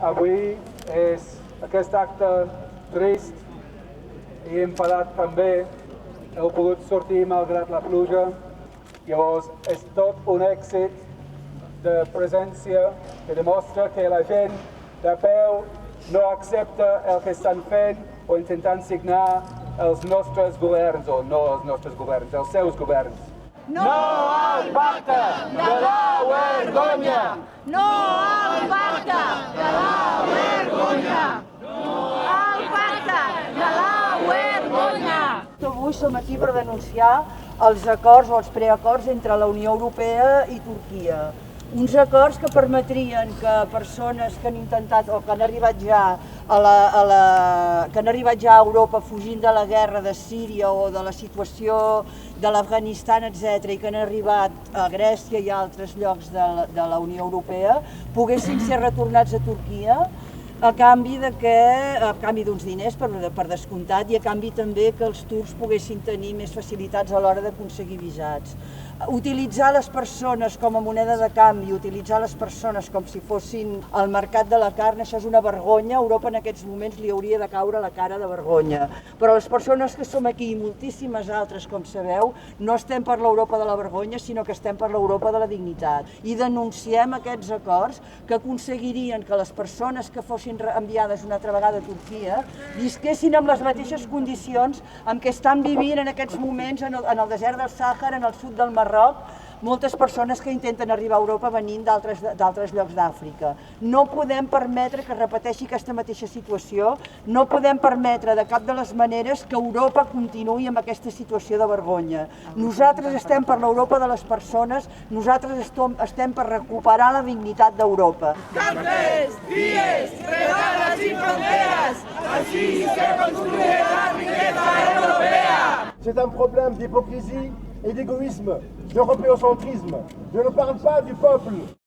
avui és aquest acte trist i enfadat també. Heu pogut sortir malgrat la pluja. Llavors, és tot un èxit de presència que demostra que la gent de peu no accepta el que estan fent o intentant signar els nostres governs, o no els nostres governs, els seus governs. No al pacte de la vergonya! No al pacte de la vergonya! No al pacte de la vergonya! Avui som aquí per denunciar els acords o els preacords entre la Unió Europea i Turquia. Uns acords que permetrien que persones que han intentat o que han arribat ja a Europa fugint de la guerra de Síria o de la situació de l'Afganistan, etc., i que han arribat a Grècia i a altres llocs de la Unió Europea, poguessin ser retornats a Turquia a canvi d'uns diners, per descomptat, i a canvi també que els turcs poguessin tenir més facilitats a l'hora d'aconseguir visats. Utilitzar les persones com a moneda de canvi, utilitzar les persones com si fossin el mercat de la carn, això és una vergonya. A Europa en aquests moments li hauria de caure la cara de vergonya. Però les persones que som aquí, i moltíssimes altres, com sabeu, no estem per l'Europa de la vergonya, sinó que estem per l'Europa de la dignitat. I denunciem aquests acords que aconseguirien que les persones que fossin enviades una altra vegada a Turquia visquessin amb les mateixes condicions amb què estan vivint en aquests moments en el desert del Sàhara, en el sud del Marroc, moltes persones que intenten arribar a Europa venint d'altres llocs d'Àfrica. No podem permetre que es repeteixi aquesta mateixa situació, no podem permetre de cap de les maneres que Europa continuï amb aquesta situació de vergonya. Nosaltres estem per l'Europa de les persones, nosaltres estem per recuperar la dignitat d'Europa. Cartes, dies, redades i fronteres, així se construye la riqueza europea. C'est un problème d'hypocrisie et d'égoïsme, d'européocentrisme. Je ne parle pas du peuple.